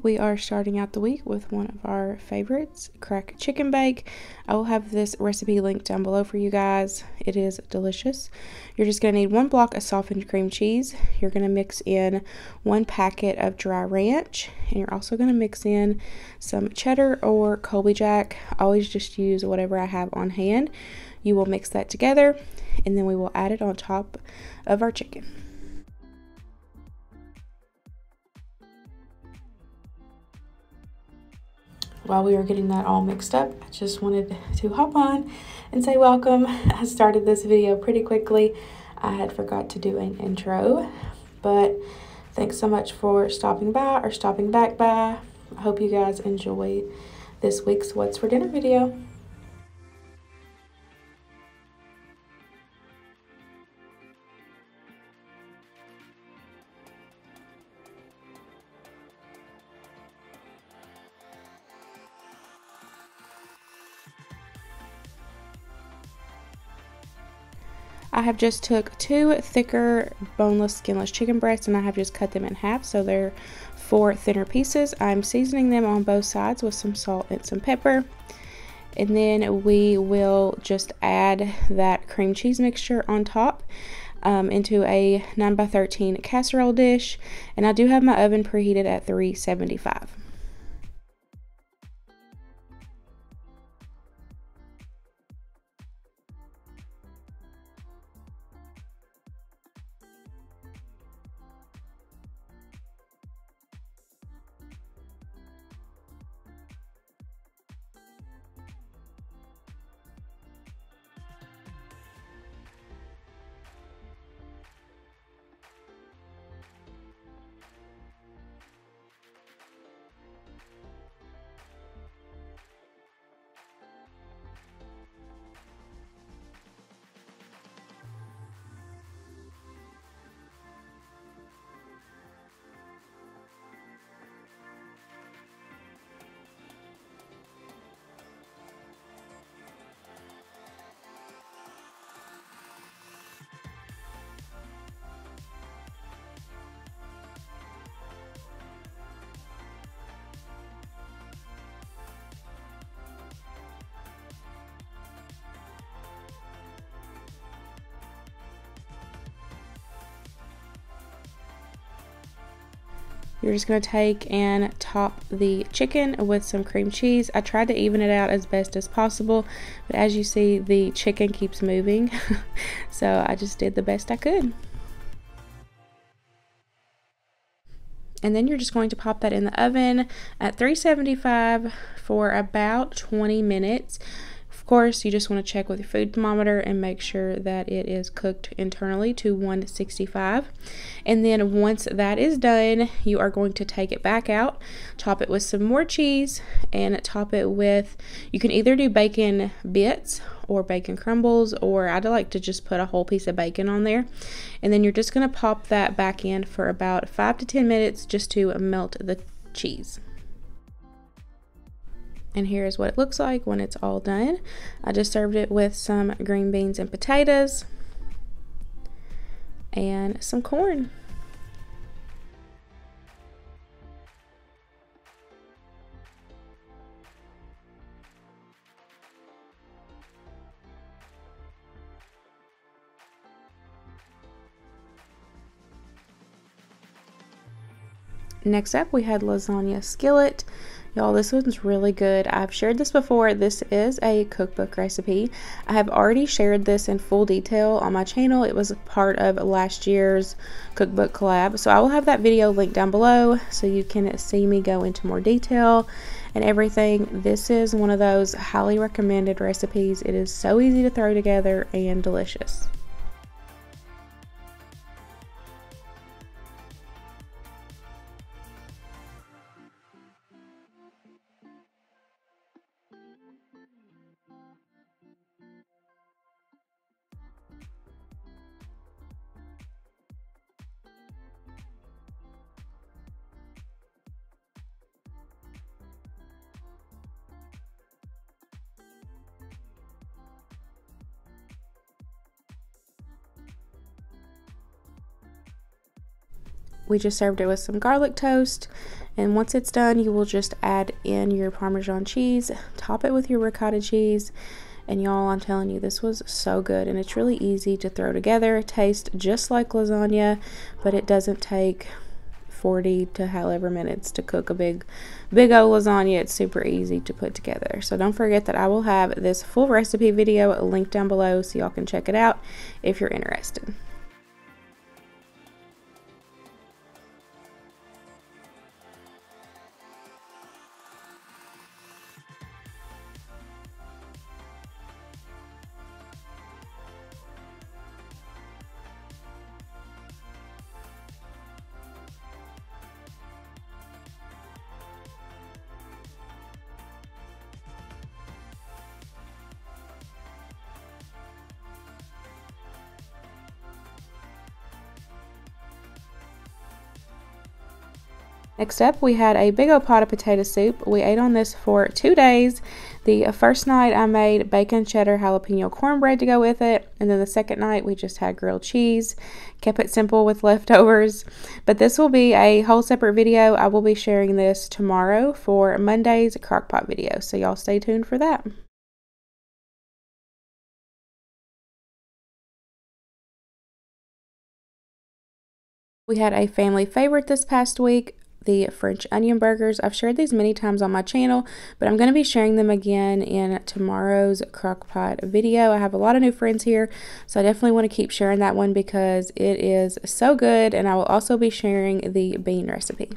We are starting out the week with one of our favorites, crack chicken bake. I will have this recipe linked down below for you guys. It is delicious. You're just going to need 1 block of softened cream cheese. You're going to mix in 1 packet of dry ranch, and you're also going to mix in some cheddar or Colby Jack. Always just use whatever I have on hand. You will mix that together, and then we will add it on top of our chicken. While we were getting that all mixed up, I just wanted to hop on and say welcome. I started this video pretty quickly. I had forgot to do an intro, but thanks so much for stopping by or stopping back by. I hope you guys enjoy this week's What's for Dinner video. I have just took 2 thicker boneless skinless chicken breasts, and I have just cut them in half so they're 4 thinner pieces. I'm seasoning them on both sides with some salt and some pepper, and then we will just add that cream cheese mixture on top into a 9x13 casserole dish, and I do have my oven preheated at 375. You're just going to take and top the chicken with some cream cheese. I tried to even it out as best as possible, but as you see, the chicken keeps moving. So I just did the best I could. And then you're just going to pop that in the oven at 375 for about 20 minutes. Of course, you just want to check with your food thermometer and make sure that it is cooked internally to 165. And then once that is done, you are going to take it back out, top it with some more cheese, and top it with, you can either do bacon bits or bacon crumbles, or I'd like to just put a whole piece of bacon on there. And then you're just going to pop that back in for about 5 to 10 minutes just to melt the cheese. And here is what it looks like when it's all done. I just served it with some green beans and potatoes and some corn. Next up, we had Lasagna Skillet. Y'all, this one's really good. I've shared this before. This is a cookbook recipe. I have already shared this in full detail on my channel. It was a part of last year's cookbook collab. So I will have that video linked down below so you can see me go into more detail and everything. This is one of those highly recommended recipes. It is so easy to throw together and delicious. We just served it with some garlic toast, and once it's done, you will just add in your Parmesan cheese, top it with your ricotta cheese, and y'all, I'm telling you, this was so good, and it's really easy to throw together. It tastes just like lasagna, but it doesn't take 40 to however minutes to cook a big old lasagna. It's super easy to put together. So don't forget that I will have this full recipe video linked down below so y'all can check it out if you're interested. Next up, we had a big old pot of potato soup. We ate on this for 2 days. The first night I made bacon, cheddar, jalapeno cornbread to go with it, and then the second night we just had grilled cheese. Kept it simple with leftovers, but this will be a whole separate video. I will be sharing this tomorrow for Monday's crockpot video, so y'all stay tuned for that. We had a family favorite this past week, the French onion burgers. I've shared these many times on my channel, but I'm going to be sharing them again in tomorrow's crockpot video. I have a lot of new friends here, so I definitely want to keep sharing that one because it is so good, and I will also be sharing the bean recipe.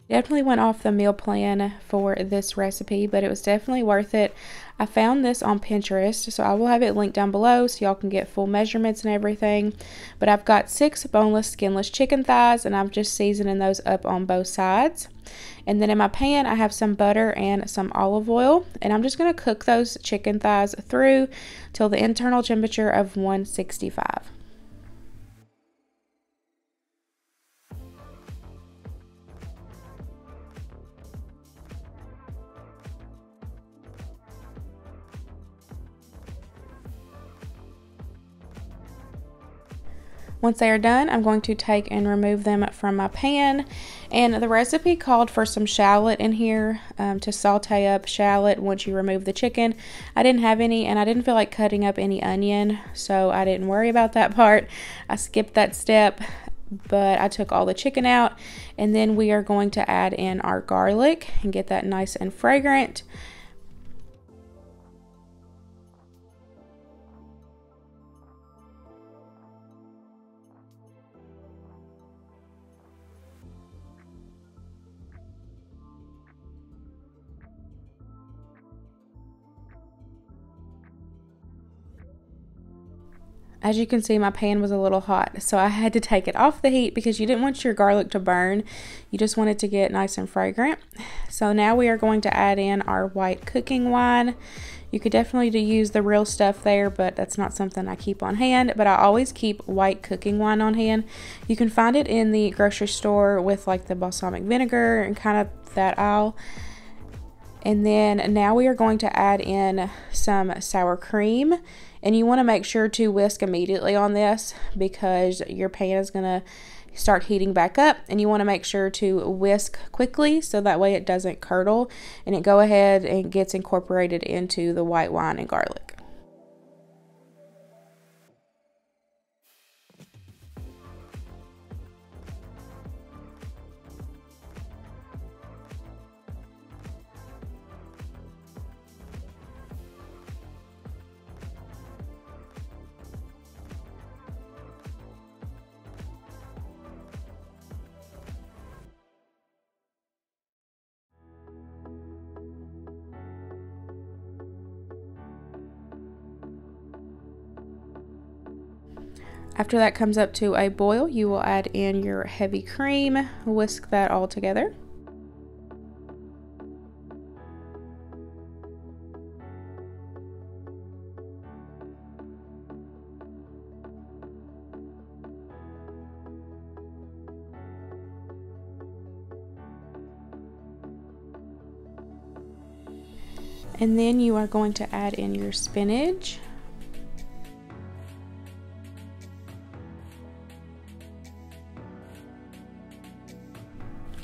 Definitely went off the meal plan for this recipe, but it was definitely worth it. I found this on Pinterest, so I will have it linked down below so y'all can get full measurements and everything. But I've got 6 boneless, skinless chicken thighs, and I'm just seasoning those up on both sides. And then in my pan, I have some butter and some olive oil, and I'm just going to cook those chicken thighs through till the internal temperature of 165. Once they are done, I'm going to take and remove them from my pan. And the recipe called for some shallot in here to saute up shallot once you remove the chicken. I didn't have any, and I didn't feel like cutting up any onion, so I didn't worry about that part. I skipped that step, but I took all the chicken out. And then we are going to add in our garlic and get that nice and fragrant. As you can see, my pan was a little hot, so I had to take it off the heat because you didn't want your garlic to burn. You just want it to get nice and fragrant. So now we are going to add in our white cooking wine. You could definitely use the real stuff there, but that's not something I keep on hand. But I always keep white cooking wine on hand. You can find it in the grocery store with like the balsamic vinegar and kind of that aisle. And then now we are going to add in some sour cream. And you want to make sure to whisk immediately on this because your pan is going to start heating back up, and you want to make sure to whisk quickly so that way it doesn't curdle and it go ahead and gets incorporated into the white wine and garlic. After that comes up to a boil, you will add in your heavy cream, whisk that all together. And then you are going to add in your spinach.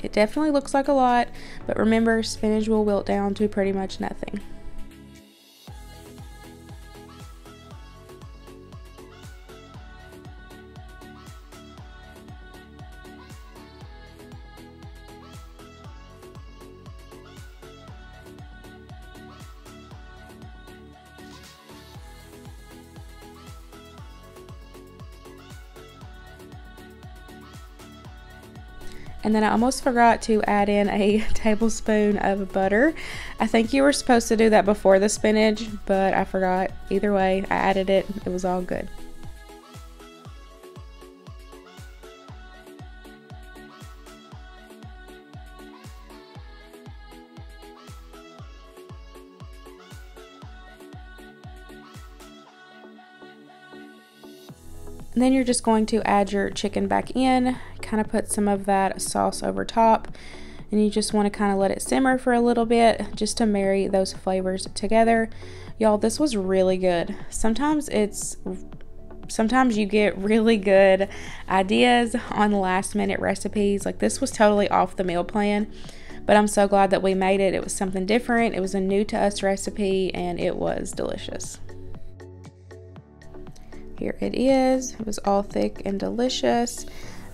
It definitely looks like a lot, but remember, spinach will wilt down to pretty much nothing. And then I almost forgot to add in a tablespoon of butter. I think you were supposed to do that before the spinach, but I forgot. Either way, I added it. It was all good. And then you're just going to add your chicken back in, kind of put some of that sauce over top, and you just want to kind of let it simmer for a little bit just to marry those flavors together. Y'all, this was really good. Sometimes you get really good ideas on last minute recipes. Like, this was totally off the meal plan, but I'm so glad that we made it. It was something different. It was a new to us recipe, and it was delicious. Here it is. It was all thick and delicious.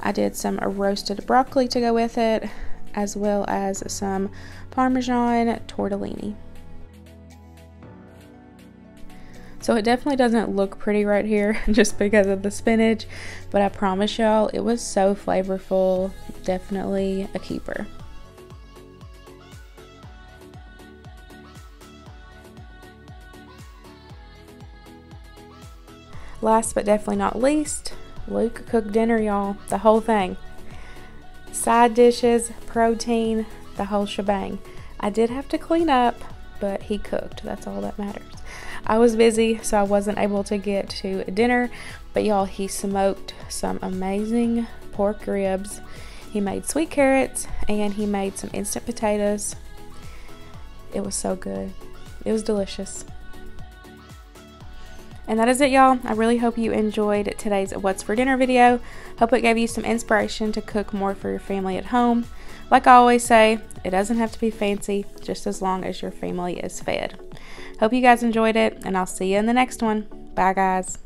I did some roasted broccoli to go with it, as well as some Parmesan tortellini. So it definitely doesn't look pretty right here just because of the spinach, but I promise y'all it was so flavorful. Definitely a keeper. Last but definitely not least, Luke cooked dinner, y'all. The whole thing. Side dishes, protein, the whole shebang. I did have to clean up, but he cooked. That's all that matters. I was busy, so I wasn't able to get to dinner, but y'all, he smoked some amazing pork ribs. He made sweet carrots, and he made some instant potatoes. It was so good. It was delicious. And that is it, y'all. I really hope you enjoyed today's What's for Dinner video. Hope it gave you some inspiration to cook more for your family at home. Like I always say, it doesn't have to be fancy, just as long as your family is fed. Hope you guys enjoyed it, and I'll see you in the next one. Bye, guys.